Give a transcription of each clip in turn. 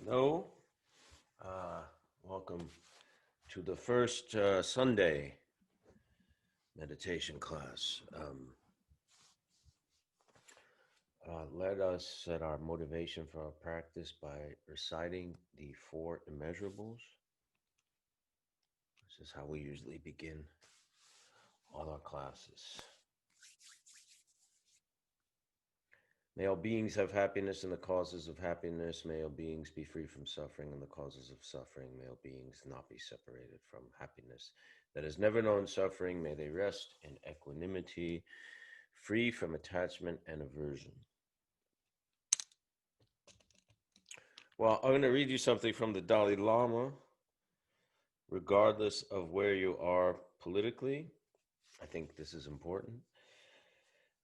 Hello. Uh, Welcome to the first Sunday meditation class. Let us set our motivation for our practice by reciting the four immeasurables. This is how we usually begin all our classes. May all beings have happiness and the causes of happiness. May all beings be free from suffering and the causes of suffering. May all beings not be separated from happiness that has never known suffering. May they rest in equanimity, free from attachment and aversion. Well, I'm going to read you something from the Dalai Lama. Regardless of where you are politically, I think this is important.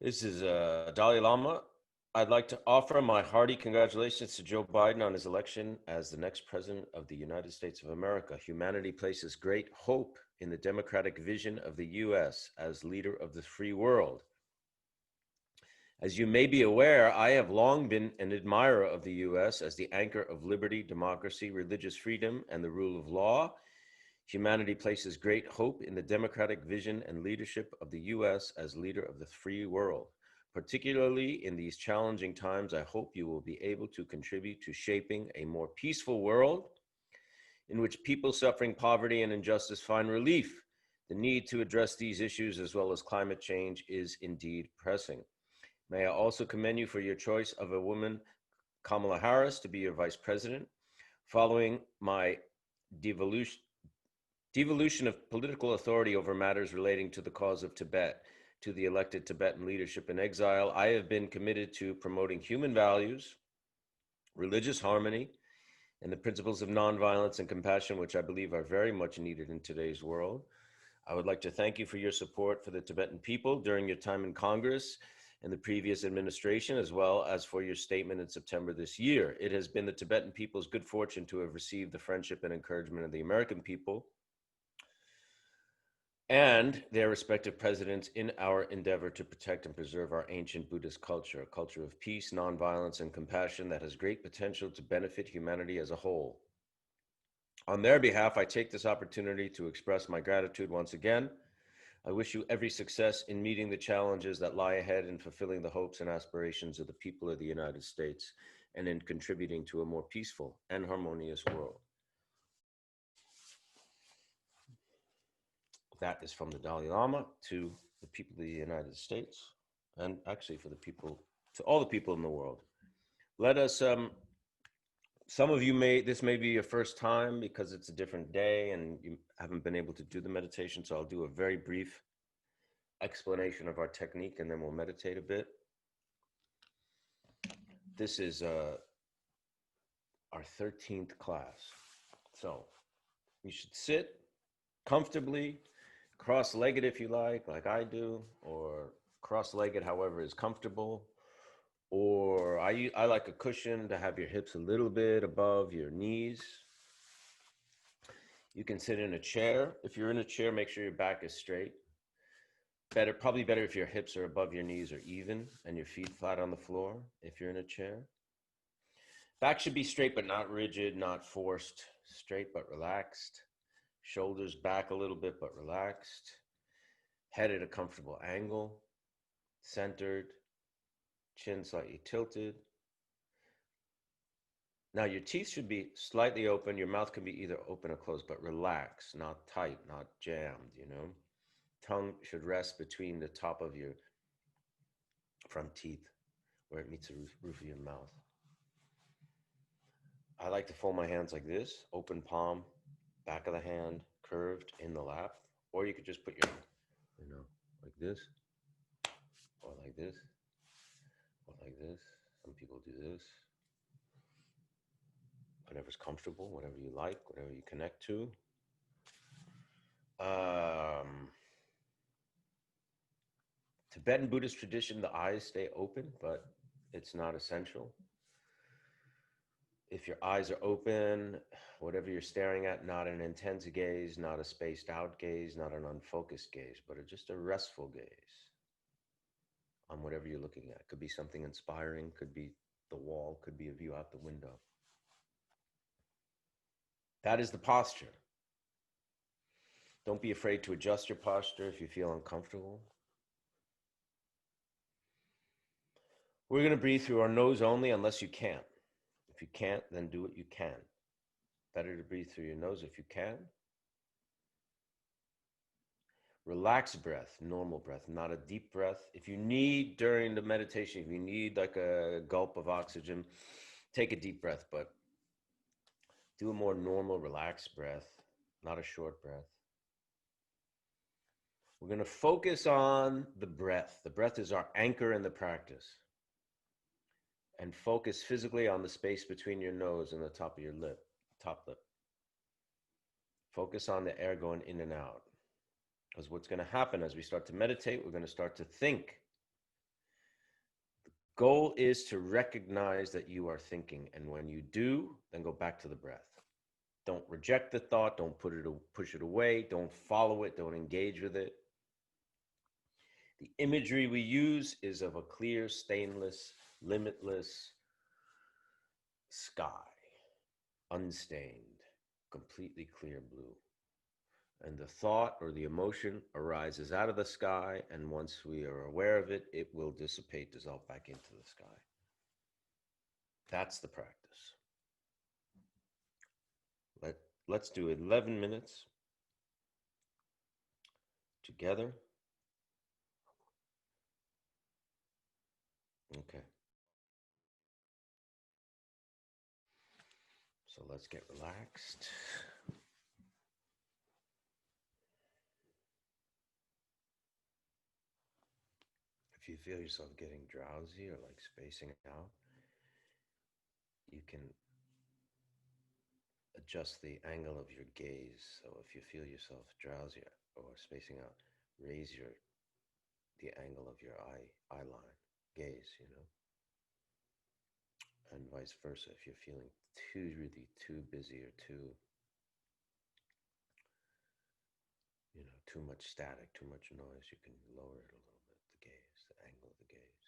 This is Dalai Lama. I'd like to offer my hearty congratulations to Joe Biden on his election as the next president of the United States of America. Humanity places great hope in the democratic vision of the U.S. as leader of the free world. As you may be aware, I have long been an admirer of the U.S. as the anchor of liberty, democracy, religious freedom, and the rule of law. Humanity places great hope in the democratic vision and leadership of the U.S. as leader of the free world. Particularly in these challenging times, I hope you will be able to contribute to shaping a more peaceful world in which people suffering poverty and injustice find relief. The need to address these issues as well as climate change is indeed pressing. May I also commend you for your choice of a woman, Kamala Harris, to be your vice president. Following my devolution of political authority over matters relating to the cause of Tibet to the elected Tibetan leadership in exile, I have been committed to promoting human values, religious harmony, and the principles of nonviolence and compassion, which I believe are very much needed in today's world. I would like to thank you for your support for the Tibetan people during your time in Congress and the previous administration, as well as for your statement in September this year. It has been the Tibetan people's good fortune to have received the friendship and encouragement of the American people and their respective presidents in our endeavor to protect and preserve our ancient Buddhist culture, a culture of peace, nonviolence, and compassion that has great potential to benefit humanity as a whole. On their behalf, I take this opportunity to express my gratitude once again. I wish you every success in meeting the challenges that lie ahead and fulfilling the hopes and aspirations of the people of the United States and in contributing to a more peaceful and harmonious world. That is from the Dalai Lama to the people of the United States, and actually for the people, to all the people in the world. Let us, some of you this may be your first time because it's a different day and you haven't been able to do the meditation, so I'll do a very brief explanation of our technique and then we'll meditate a bit. This is our 13th class. So you should sit comfortably, cross-legged if you like I do, or cross-legged however is comfortable, or I like a cushion to have your hips a little bit above your knees. You can sit in a chair. If you're in a chair, make sure your back is straight. Probably better if your hips are above your knees or even and your feet flat on the floor if you're in a chair. Back should be straight but not rigid, not forced. Straight but relaxed. Shoulders back a little bit but relaxed. Head at a comfortable angle. Centered. Chin slightly tilted. Now your teeth should be slightly open. Your mouth can be either open or closed, but relaxed, not tight, not jammed, you know. Tongue should rest between the top of your front teeth where it meets the roof of your mouth. I like to fold my hands like this, open palm, back of the hand, curved in the lap. Or you could just put your, like this, or like this, or like this. Some people do this. Whatever's comfortable, whatever you like, whatever you connect to. Tibetan Buddhist tradition, the eyes stay open, but it's not essential. If your eyes are open, whatever you're staring at, not an intense gaze, not a spaced out gaze, not an unfocused gaze, but just a restful gaze on whatever you're looking at. Could be something inspiring, could be the wall, could be a view out the window. That is the posture. Don't be afraid to adjust your posture if you feel uncomfortable. We're going to breathe through our nose only unless you can't. If you can't, then do what you can. Better to breathe through your nose if you can. Relaxed breath, normal breath, not a deep breath. If you need during the meditation, if you need like a gulp of oxygen, take a deep breath, but do a more normal, relaxed breath, not a short breath. We're going to focus on the breath. The breath is our anchor in the practice. And focus physically on the space between your nose and the top of your lip, top lip. Focus on the air going in and out. Because what's going to happen as we start to meditate, we're going to start to think. The goal is to recognize that you are thinking. And when you do, then go back to the breath. Don't reject the thought. Don't push it away. Don't follow it. Don't engage with it. The imagery we use is of a clear, stainless, limitless sky, unstained, completely clear blue. And the thought or the emotion arises out of the sky, and once we are aware of it, it will dissipate, dissolve back into the sky. That's the practice. Let's do 11 minutes together. Okay. So let's get relaxed. If you feel yourself getting drowsy or like spacing out, you can adjust the angle of your gaze. So if you feel yourself drowsy or spacing out, raise the angle of your eye line, gaze, and vice versa. If you're feeling really too busy or too much static, too much noise, you can lower it a little bit, the gaze, the angle of the gaze.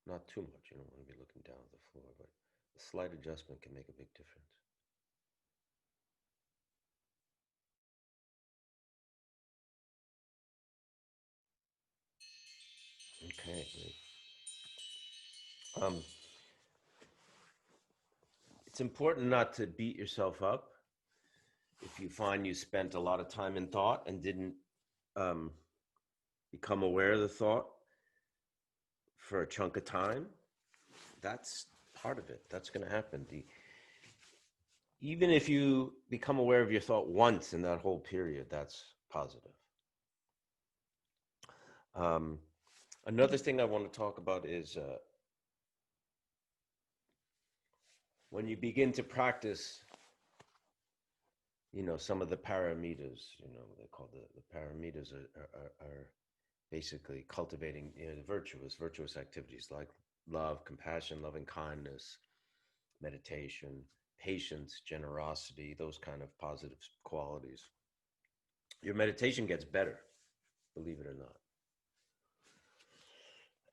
Not too much, you don't want to be looking down at the floor, but a slight adjustment can make a big difference. Okay, great. It's important not to beat yourself up if you find you spent a lot of time in thought and didn't become aware of the thought for a chunk of time. That's part of it. That's going to happen. Even if you become aware of your thought once in that whole period, that's positive. Another thing I want to talk about is when you begin to practice, some of the paramitas, they call the paramitas are basically cultivating the virtuous activities like love, compassion, loving kindness, meditation, patience, generosity, those kind of positive qualities. Your meditation gets better, believe it or not.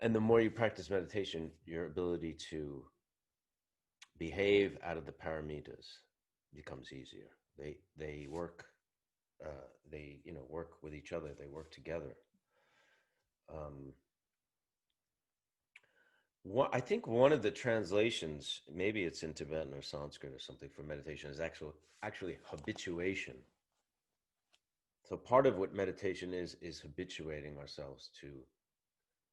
And the more you practice meditation, your ability to behave out of the paramitas becomes easier. They work. They work with each other. They work together. I think one of the translations, maybe it's in Tibetan or Sanskrit or something for meditation, is actually habituation. So part of what meditation is habituating ourselves to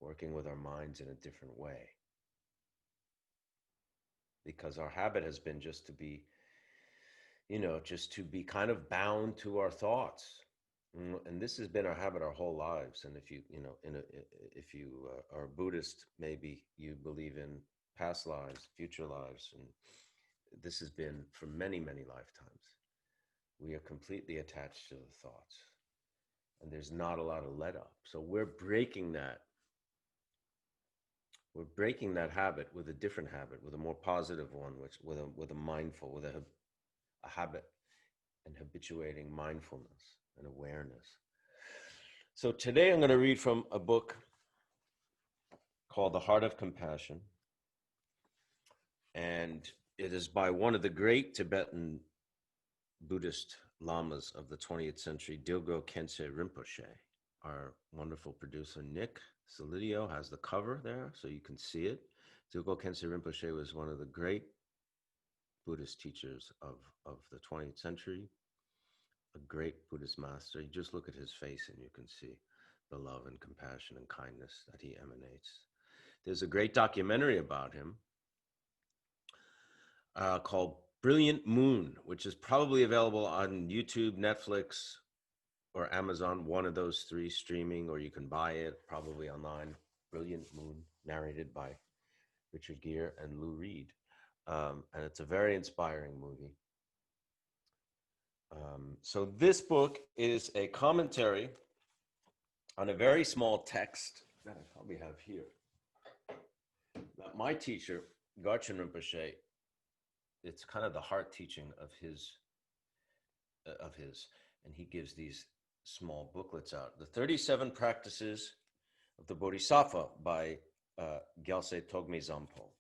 working with our minds in a different way. Because our habit has been just to be kind of bound to our thoughts. And this has been our habit our whole lives. And if you are Buddhist, maybe you believe in past lives, future lives, and this has been for many, many lifetimes. We are completely attached to the thoughts, and there's not a lot of let up. So we're breaking that. We're breaking that habit with a different habit, with a more positive one, with a habit, and habituating mindfulness and awareness. So today I'm going to read from a book called The Heart of Compassion. And it is by one of the great Tibetan Buddhist lamas of the 20th century, Dilgo Khyentse Rinpoche. Our wonderful producer, Nick Solidio, has the cover there so you can see it. Dilgo Khyentse Rinpoche was one of the great Buddhist teachers of the 20th century, a great Buddhist master. You just look at his face and you can see the love and compassion and kindness that he emanates. There's a great documentary about him called Brilliant Moon, which is probably available on YouTube, Netflix, or Amazon, one of those three, streaming, or you can buy it probably online. Brilliant Moon, narrated by Richard Gere and Lou Reed. And it's a very inspiring movie. So this book is a commentary on a very small text that I probably have here. That my teacher, Garchen Rinpoche, it's kind of the heart teaching of his, and he gives these small booklets out. The 37 Practices of the Bodhisattva by Gyaltse Togme Zampo.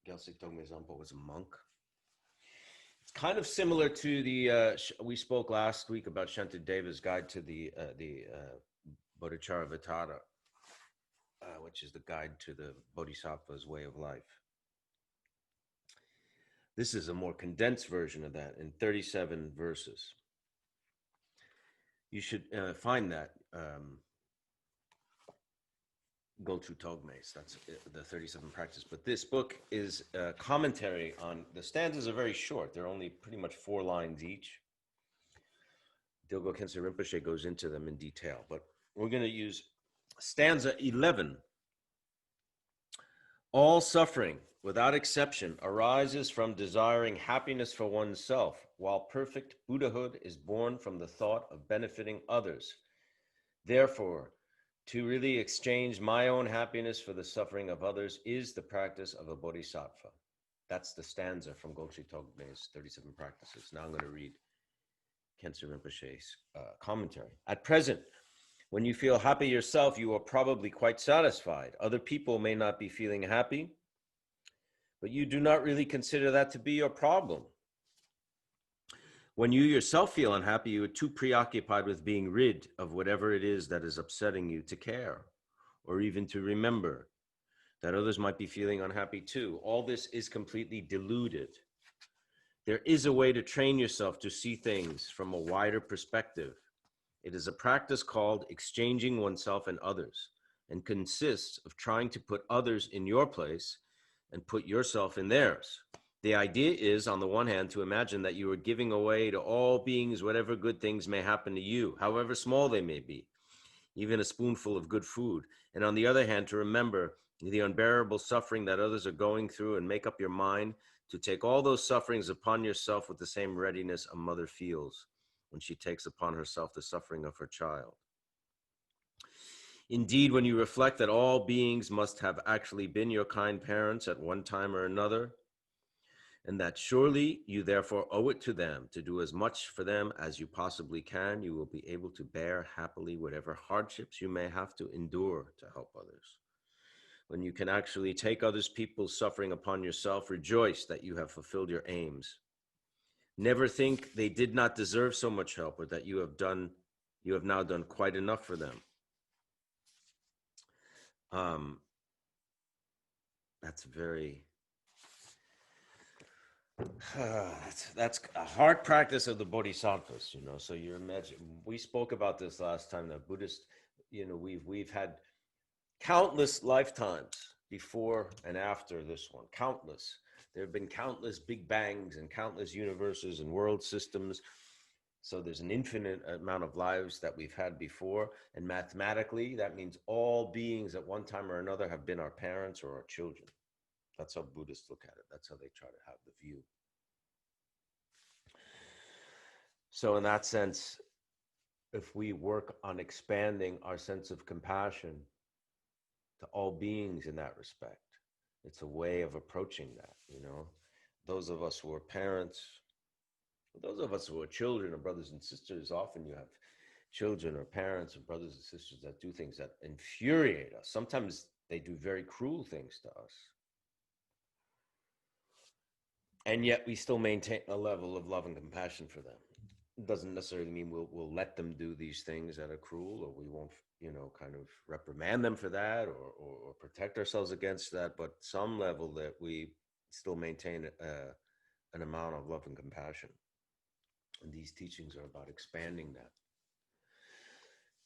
Gyaltse Togme Zampo was a monk. It's kind of similar to the, we spoke last week about Shantideva's guide to the Bodhicharyavatara, which is the guide to the Bodhisattva's way of life. This is a more condensed version of that in 37 verses. You should find that. Golchu Togmes, that's the 37 practice. But this book is a commentary on, the stanzas are very short. They're only pretty much 4 lines each. Dilgo Khyentse Rinpoche goes into them in detail, but we're going to use stanza 11. All suffering, without exception, arises from desiring happiness for oneself, while perfect Buddhahood is born from the thought of benefiting others. Therefore, to really exchange my own happiness for the suffering of others is the practice of a bodhisattva. That's the stanza from Golchi Togme's 37 Practices. Now I'm going to read Khyentse Rinpoche's commentary. At present, when you feel happy yourself, you are probably quite satisfied. Other people may not be feeling happy, but you do not really consider that to be your problem. When you yourself feel unhappy, you are too preoccupied with being rid of whatever it is that is upsetting you to care, or even to remember that others might be feeling unhappy too. All this is completely deluded. There is a way to train yourself to see things from a wider perspective. It is a practice called exchanging oneself and others, and consists of trying to put others in your place and put yourself in theirs. The idea is, on the one hand, to imagine that you are giving away to all beings whatever good things may happen to you, however small they may be, even a spoonful of good food. And on the other hand, to remember the unbearable suffering that others are going through and make up your mind to take all those sufferings upon yourself with the same readiness a mother feels when she takes upon herself the suffering of her child. Indeed, when you reflect that all beings must have actually been your kind parents at one time or another, and that surely you therefore owe it to them to do as much for them as you possibly can, you will be able to bear happily whatever hardships you may have to endure to help others. When you can actually take others people's suffering upon yourself, rejoice that you have fulfilled your aims. Never think they did not deserve so much help, or that you have now done quite enough for them. That's very... that's a hard practice of the bodhisattvas, you know. So you imagine, we spoke about this last time, that Buddhist, you know, we've had countless lifetimes before and after this one, countless. There have been countless big bangs and countless universes and world systems. So there's an infinite amount of lives that we've had before, and mathematically that means all beings at one time or another have been our parents or our children. That's how Buddhists look at it. That's how they try to have the view. So in that sense, if we work on expanding our sense of compassion to all beings in that respect, it's a way of approaching that, you know. Those of us who are parents, those of us who are children or brothers and sisters, often you have children or parents or brothers and sisters that do things that infuriate us. Sometimes they do very cruel things to us. and yet we still maintain a level of love and compassion for them. It doesn't necessarily mean we'll let them do these things that are cruel, or we won't, kind of reprimand them for that, or protect ourselves against that. But some level that we still maintain an amount of love and compassion. And these teachings are about expanding that.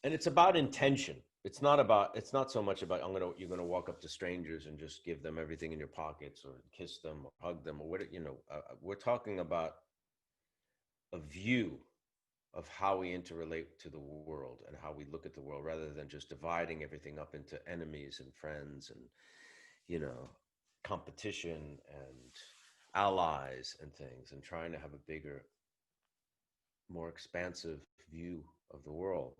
And it's about intention. It's not so much about you're gonna walk up to strangers and just give them everything in your pockets, or kiss them or hug them, or what. We're talking about a view of how we interrelate to the world and how we look at the world, rather than just dividing everything up into enemies and friends and, competition and allies and things, and trying to have a bigger, more expansive view of the world.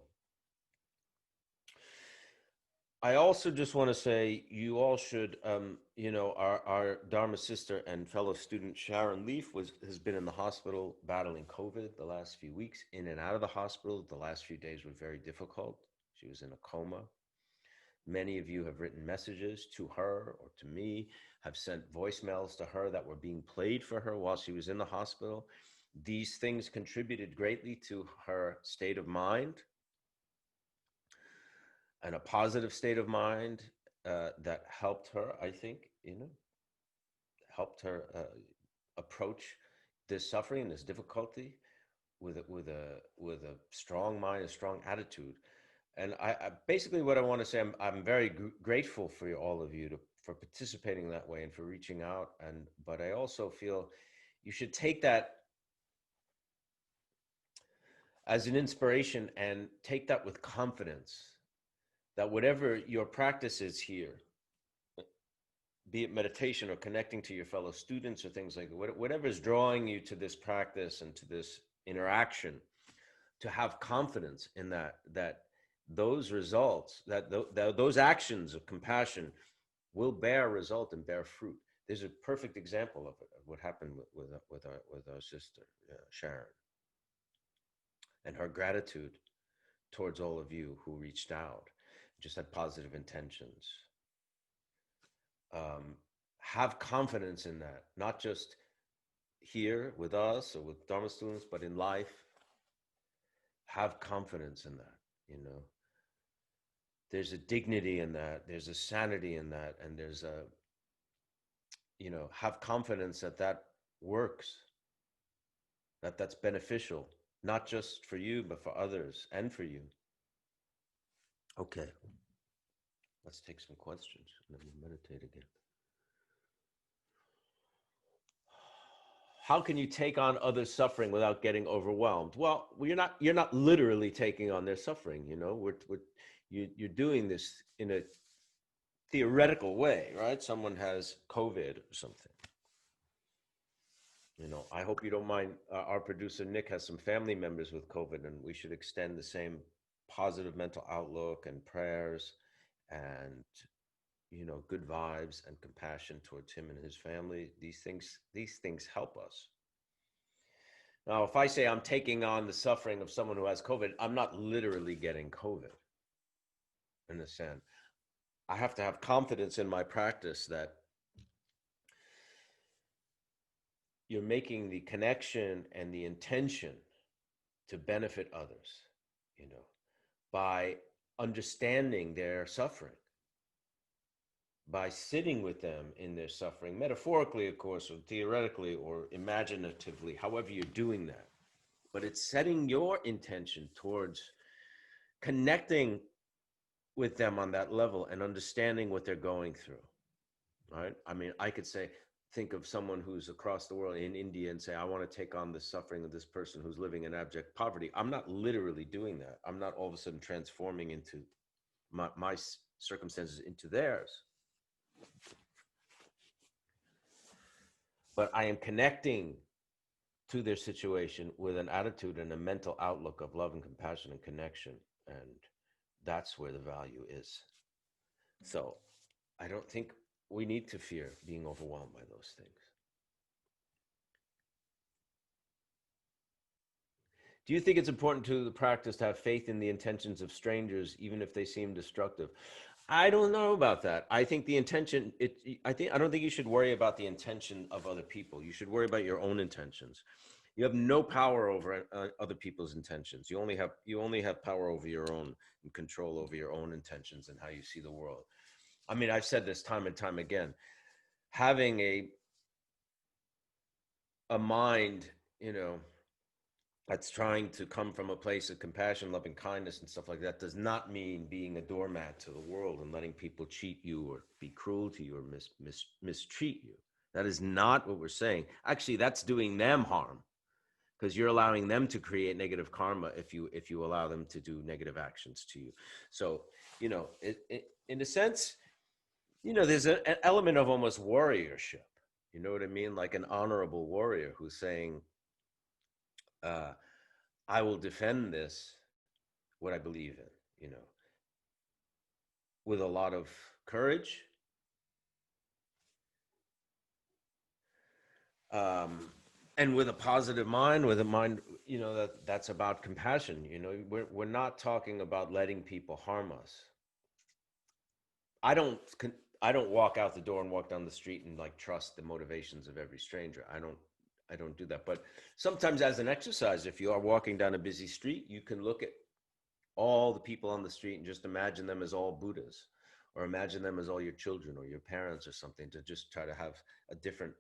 I also just want to say, you all should, our Dharma sister and fellow student Sharon Leaf has been in the hospital battling COVID the last few weeks, in and out of the hospital. The last few days were very difficult. She was in a coma. Many of you have written messages to her or to me, have sent voicemails to her that were being played for her while she was in the hospital. These things contributed greatly to her state of mind, and a positive state of mind that helped her, I think, helped her approach this suffering, this difficulty, with a strong mind, a strong attitude. And I basically, what I want to say, I'm very grateful for all of you for participating that way and for reaching out. But I also feel you should take that as an inspiration and take that with confidence, that whatever your practice is here, be it meditation or connecting to your fellow students or things like that, whatever is drawing you to this practice and to this interaction, to have confidence in that those results, those actions of compassion will bear result and bear fruit. There's a perfect example of it, of what happened with our sister Sharon, and her gratitude towards all of you who reached out, just had positive intentions. Have confidence in that, not just here with us or with Dharma students, but in life. Have confidence in that, There's a dignity in that, there's a sanity in that, and there's a, have confidence that works, that's beneficial, not just for you, but for others and for you. Okay. Let's take some questions and then we'll meditate again. How can you take on others' suffering without getting overwhelmed? Well, you're not literally taking on their suffering. You're doing this in a theoretical way, right? Someone has COVID or something. I hope you don't mind. Our producer Nick has some family members with COVID, and we should extend the same positive mental outlook and prayers and good vibes and compassion towards him and his family. These things help us. Now, if I say I'm taking on the suffering of someone who has COVID, I'm not literally getting COVID. In a sense, I have to have confidence in my practice that you're making the connection and the intention to benefit others, by understanding their suffering, by sitting with them in their suffering, metaphorically, of course, or theoretically, or imaginatively, however you're doing that. But it's setting your intention towards connecting with them on that level and understanding what they're going through, right? I mean, I could think of someone who's across the world in India and say, I want to take on the suffering of this person who's living in abject poverty. I'm not literally doing that. I'm not all of a sudden transforming into my circumstances into theirs. But I am connecting to their situation with an attitude and a mental outlook of love and compassion and connection. And that's where the value is. So I don't think we need to fear being overwhelmed by those things. Do you think it's important to the practice to have faith in the intentions of strangers, even if they seem destructive? I don't know about that. I think the intention. I don't think you should worry about the intention of other people. You should worry about your own intentions. You have no power over other people's intentions. You only have power over your own and control over your own intentions and how you see the world. I mean, I've said this time and time again. Having a mind, you know, that's trying to come from a place of compassion, loving kindness, and stuff like that does not mean being a doormat to the world and letting people cheat you or be cruel to you or mistreat you. That is not what we're saying. Actually, that's doing them harm because you're allowing them to create negative karma if you allow them to do negative actions to you. So, in a sense, there's an element of almost warriorship. You know what I mean? Like an honorable warrior who's saying, uh, I will defend this, what I believe in, with a lot of courage, um, and with a positive mind, with a mind, that's about compassion. We're not talking about letting people harm us. I don't I don't walk out the door and walk down the street and like trust the motivations of every stranger. I don't do that. But sometimes as an exercise, if you are walking down a busy street, you can look at all the people on the street and just imagine them as all Buddhas, or imagine them as all your children or your parents or something, to just try to have a different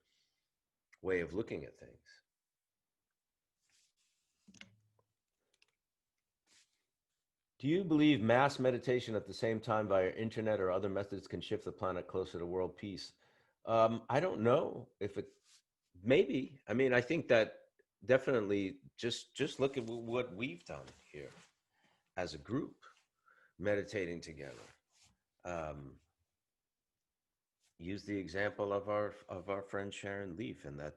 way of looking at things. Do you believe mass meditation at the same time via internet or other methods can shift the planet closer to world peace? I don't know if it, maybe. I mean, I think that definitely just look at what we've done here as a group, meditating together. Um, Use the example of our friend Sharon Leaf, and that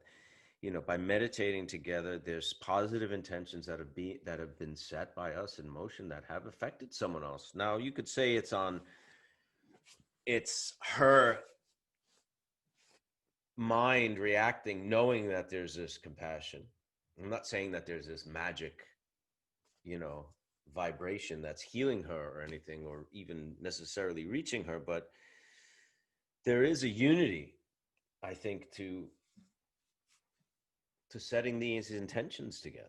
by meditating together, there's positive intentions that have been set by us in motion that have affected someone else. Now you could say it's her mind reacting, knowing that there's this compassion. I'm not saying that there's this magic, you know vibration that's healing her or anything, or even necessarily reaching her, but there is a unity, I think, to setting these intentions together.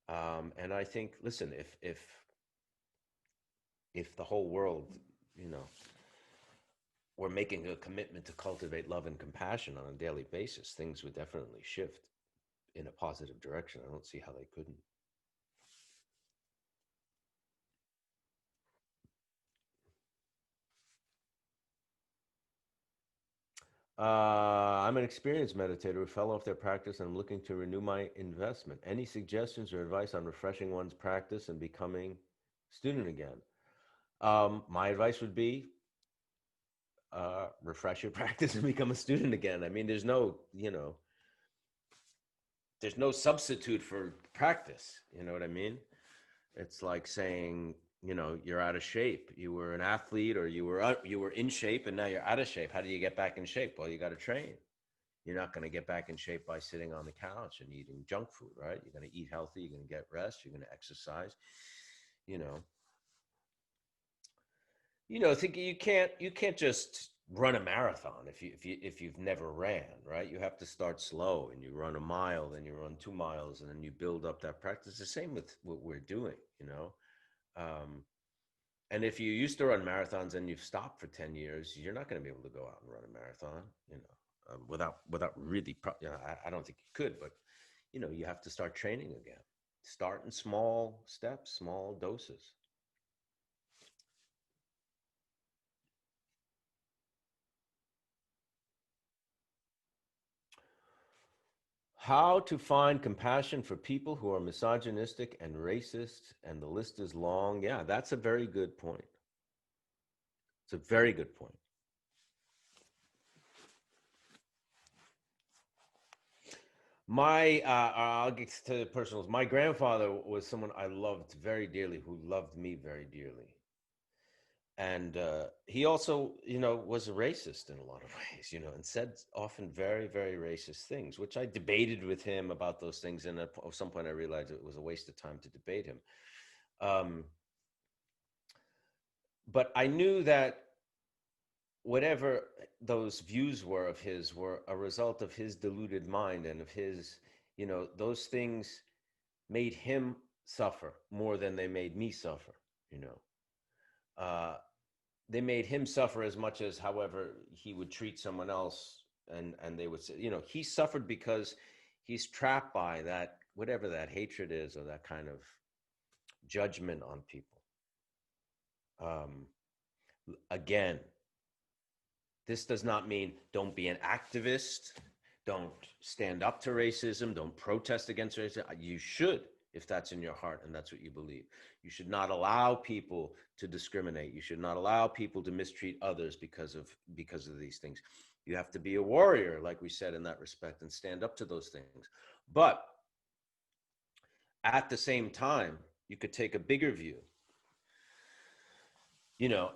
And I think, listen, if the whole world, you know, were making a commitment to cultivate love and compassion on a daily basis, things would definitely shift in a positive direction. I don't see how they couldn't. I'm an experienced meditator who fell off their practice, and I'm looking to renew my investment. Any suggestions or advice on refreshing one's practice and becoming student again? My advice would be refresh your practice and become a student again. I mean, there's no substitute for practice. You know what I mean? It's like saying, you're out of shape. You were an athlete, or you were in shape, and now you're out of shape. How do you get back in shape? Well, you got to train. You're not going to get back in shape by sitting on the couch and eating junk food, right? You're going to eat healthy. You're going to get rest. You're going to exercise. You know, think you can't just run a marathon if you've never ran, right? You have to start slow, and you run a mile, then you run 2 miles, and then you build up that practice. The same with what we're doing. Um, and if you used to run marathons and you've stopped for 10 years, you're not going to be able to go out and run a marathon, without really, I don't think you could, but you have to start training again. Start in small steps, small doses. How to find compassion for people who are misogynistic and racist, and the list is long. Yeah, that's a very good point. It's a very good point. I'll get to the personals. My grandfather was someone I loved very dearly, who loved me very dearly. And he also, was a racist in a lot of ways, and said often very, very racist things, which I debated with him about those things. And at some point, I realized it was a waste of time to debate him. Um, but I knew that whatever those views were of his were a result of his deluded mind and of his, those things made him suffer more than they made me suffer, you know. Uh, they made him suffer as much as however he would treat someone else, and they would say, he suffered because he's trapped by that, whatever that hatred is, or that kind of judgment on people. Again, this does not mean don't be an activist, don't stand up to racism, don't protest against racism. You should, if that's in your heart and that's what you believe. You should not allow people to discriminate. You should not allow people to mistreat others because of these things. You have to be a warrior, like we said, in that respect, and stand up to those things. But at the same time, you could take a bigger view,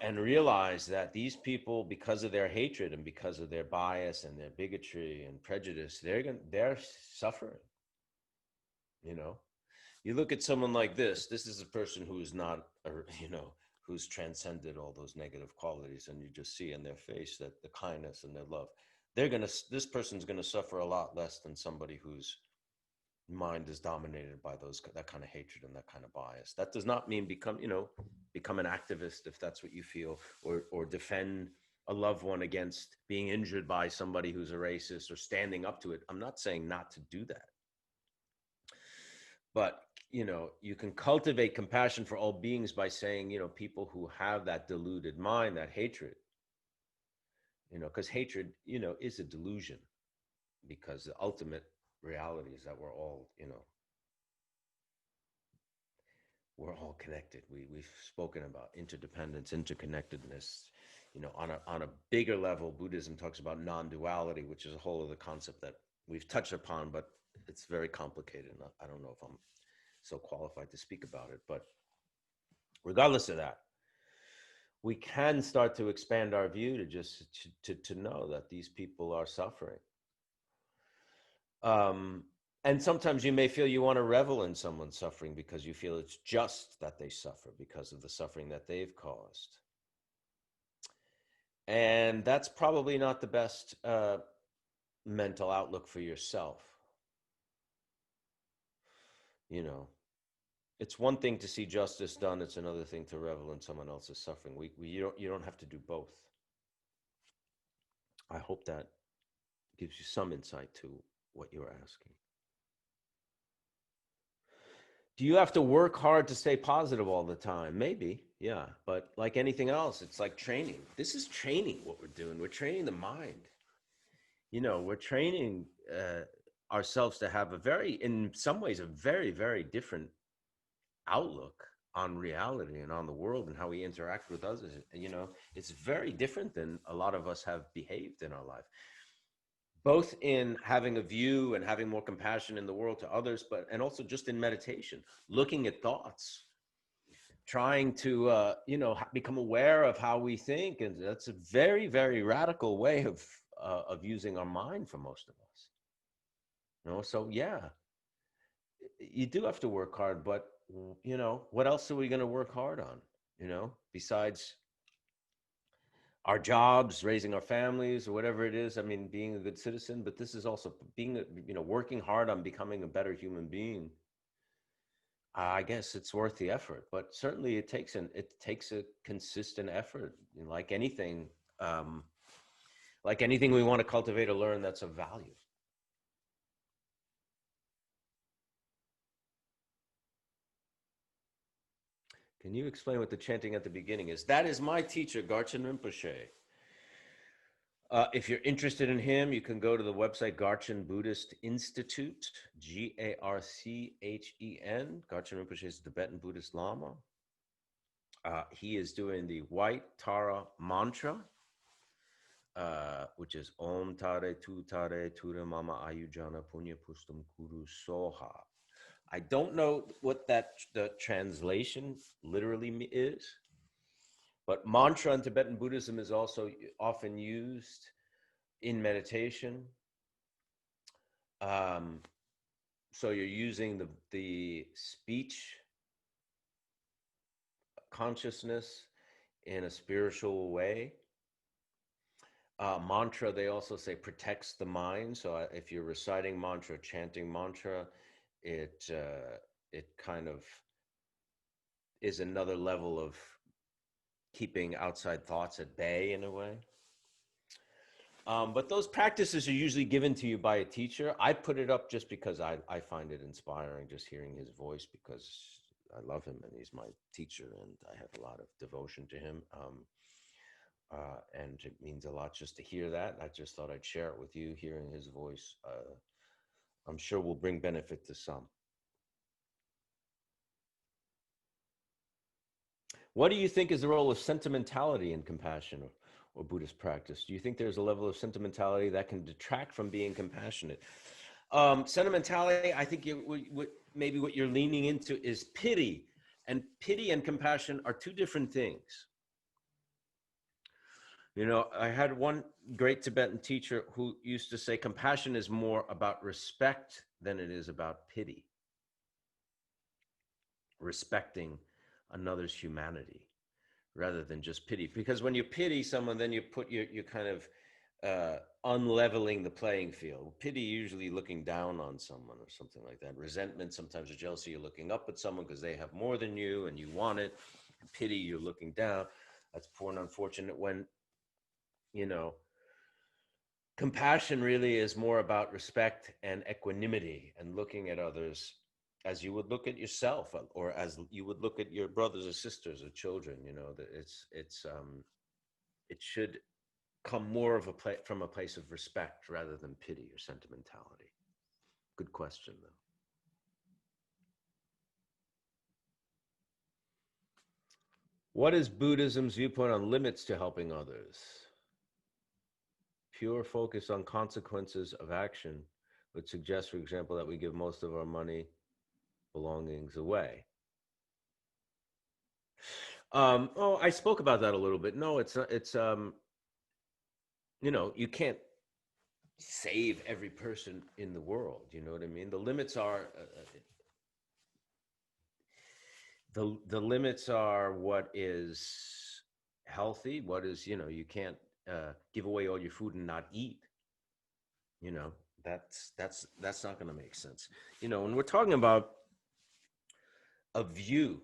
and realize that these people, because of their hatred and because of their bias and their bigotry and prejudice, they're suffering. You look at someone like this is a person who is not, who's transcended all those negative qualities, and you just see in their face that the kindness and their love. This person's gonna suffer a lot less than somebody whose mind is dominated by that kind of hatred and that kind of bias. That does not mean become an activist if that's what you feel, or defend a loved one against being injured by somebody who's a racist, or standing up to it. I'm not saying not to do that, but you can cultivate compassion for all beings by saying, people who have that deluded mind, that hatred, because hatred, is a delusion, because the ultimate reality is that we're all connected. We've spoken about interdependence, interconnectedness. On a bigger level, Buddhism talks about non-duality, which is a whole other concept that we've touched upon, but it's very complicated. And I don't know if I'm so qualified to speak about it. But regardless of that, we can start to expand our view to just to know that these people are suffering. And sometimes you may feel you want to revel in someone's suffering because you feel it's just that they suffer because of the suffering that they've caused. And that's probably not the best mental outlook for yourself. It's one thing to see justice done. It's another thing to revel in someone else's suffering. You don't have to do both. I hope that gives you some insight to what you're asking. Do you have to work hard to stay positive all the time? Maybe, yeah. But like anything else, it's like training. This is training, what we're doing. We're training the mind. We're training ourselves to have in some ways, a very, very different outlook on reality and on the world and how we interact with others. It's very different than a lot of us have behaved in our life, both in having a view and having more compassion in the world to others, and also just in meditation, looking at thoughts, trying to become aware of how we think. And that's a very, very radical way of using our mind for most of us. So yeah, you do have to work hard, but what else are we going to work hard on, besides our jobs, raising our families, or whatever it is? I mean, being a good citizen, but this is also being, working hard on becoming a better human being. I guess it's worth the effort, but certainly it takes a consistent effort. Like anything we want to cultivate or learn that's of value. Can you explain what the chanting at the beginning is? That is my teacher, Garchen Rinpoche. If you're interested in him, you can go to the website Garchen Buddhist Institute, Garchen. Garchen Rinpoche is the Tibetan Buddhist Lama. He is doing the White Tara mantra, which is Om Tare Tu Tare Tura Mama Ayujana Punya Pustam Kuru Soha. I don't know what the translation literally is, but mantra in Tibetan Buddhism is also often used in meditation. So you're using the speech consciousness in a spiritual way. Mantra, they also say, protects the mind. So if you're reciting mantra, chanting mantra, it kind of is another level of keeping outside thoughts at bay in a way. But those practices are usually given to you by a teacher. I put it up just because I find it inspiring, just hearing his voice, because I love him and he's my teacher and I have a lot of devotion to him. And it means a lot just to hear that. I just thought I'd share it with you. Hearing his voice, I'm sure will bring benefit to some. What do you think is the role of sentimentality in compassion or Buddhist practice? Do you think there's a level of sentimentality that can detract from being compassionate? Sentimentality, I think maybe what you're leaning into is pity. And pity and compassion are two different things. You know, I had one great Tibetan teacher who used to say compassion is more about respect than it is about pity. Respecting another's humanity rather than just pity. Because when you pity someone, then you're kind of unleveling the playing field. Pity, usually looking down on someone or something like that. Resentment, sometimes, or jealousy, you're looking up at someone because they have more than you and you want it. Pity, you're looking down. That's poor and unfortunate. When, you know, compassion really is more about respect and equanimity and looking at others as you would look at yourself, or as you would look at your brothers or sisters or children. You know, that it should come more of from a place of respect rather than pity or sentimentality. Good question, though. What is Buddhism's viewpoint on limits to helping others? Pure focus on consequences of action would suggest, for example, that we give most of our money, belongings away. I spoke about that a little bit. No, it's not. It's you know, you can't save every person in the world. You know what I mean? The limits are the limits are what is healthy. What is, you know, you can't give away all your food and not eat. You know, that's not going to make sense. You know, when we're talking about a view,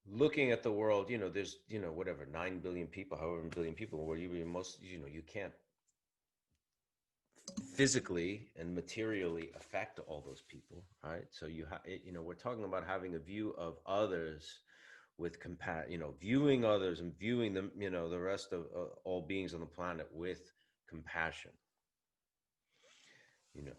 looking at the world, you know, there's, you know, whatever, 9 billion people, however billion people, where you most, you know, you can't physically and materially affect all those people, right? So you know, we're talking about having a view of others with compassion, you know, viewing others and viewing them, you know, the rest of all beings on the planet with compassion, you know.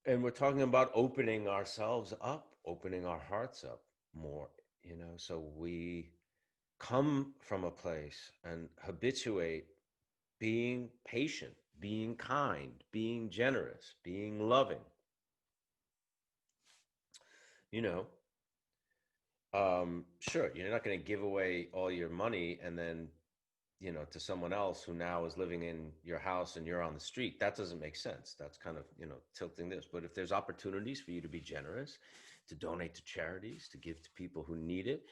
And we're talking about opening ourselves up, opening our hearts up more, you know, so we come from a place and habituate being patient, being kind, being generous, being loving. You know, sure, you're not going to give away all your money and then, you know, to someone else who now is living in your house and you're on the street. That doesn't make sense. That's kind of, you know, tilting this. But if there's opportunities for you to be generous, to donate to charities, to give to people who need it,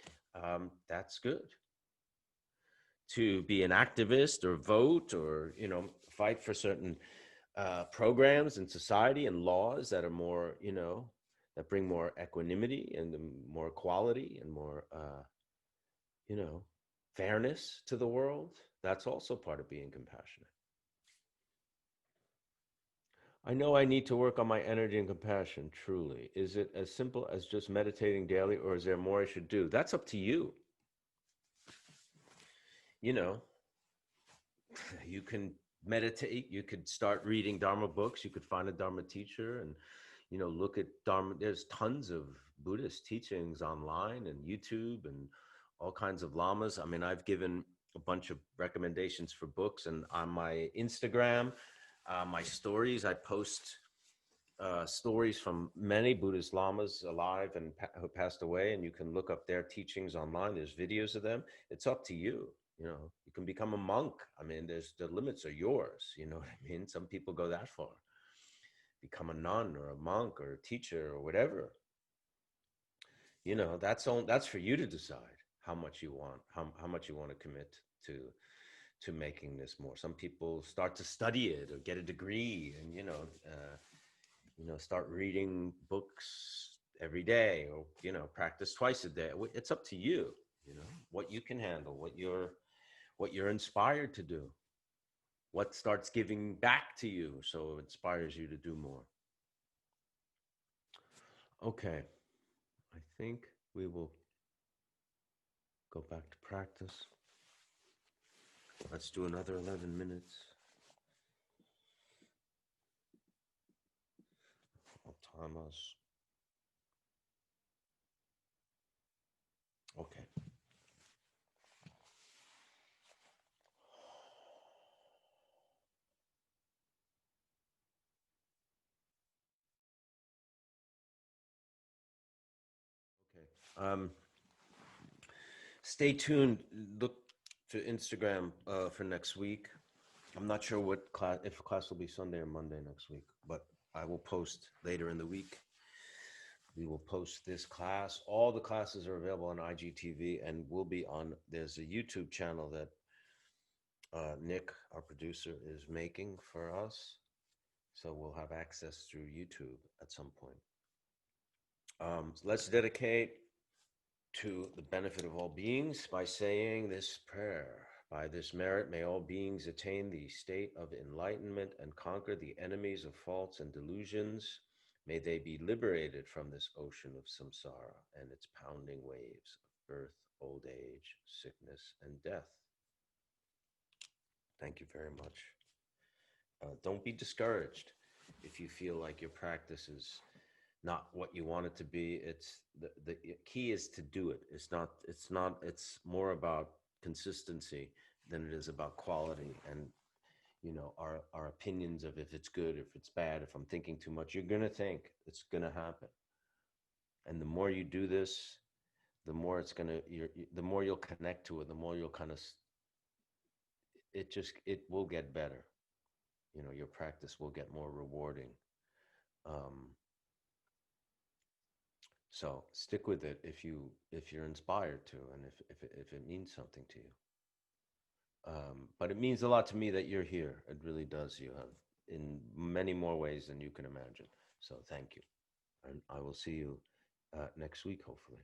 that's good. To be an activist or vote or, you know, fight for certain programs in society and laws that are more, you know, that bring more equanimity and more equality and more, you know, fairness to the world. That's also part of being compassionate. I know I need to work on my energy and compassion, truly. Is it as simple as just meditating daily, or is there more I should do? That's up to you. You know, you can meditate, you could start reading Dharma books, you could find a Dharma teacher and, you know, look at Dharma. There's tons of Buddhist teachings online and YouTube and all kinds of lamas. I mean, I've given a bunch of recommendations for books, and on my Instagram, my stories, I post stories from many Buddhist lamas alive and who passed away, and you can look up their teachings online. There's videos of them. It's up to you. You know, you can become a monk. I mean, the limits are yours. You know what I mean? Some people go that far. Become a nun or a monk or a teacher or whatever. that's for you to decide how much you want, how much you want to commit to making this more. Some people start to study it or get a degree, and start reading books every day, or practice twice a day. It's up to you. What you can handle, what you're inspired to do, what starts giving back to you, so it inspires you to do more. Okay, I think we will go back to practice. Let's do another 11 minutes. Thomas. Okay. Okay. Stay tuned. Look to Instagram for next week. I'm not sure what class, if class will be Sunday or Monday next week, but I will post later in the week. We will post this class. All the classes are available on IGTV, and will be on. There's a YouTube channel that Nick, our producer, is making for us, so we'll have access through YouTube at some point. So let's dedicate to the benefit of all beings by saying this prayer. By this merit, may all beings attain the state of enlightenment and conquer the enemies of faults and delusions. May they be liberated from this ocean of samsara and its pounding waves of birth, old age, sickness, and death. Thank you very much. Don't be discouraged if you feel like your practice is not what you want it to be. It's the key is to do it. It's more about consistency than it is about quality. And our opinions of if it's good, if it's bad, if I'm thinking too much, you're gonna think it's gonna happen. And the more you do this, the more the more you'll connect to it, the more you'll kind of it will get better. Your practice will get more rewarding. So stick with it if you're inspired to, and if it means something to you. But it means a lot to me that you're here. It really does. You have in many more ways than you can imagine. So thank you, and I will see you next week, hopefully.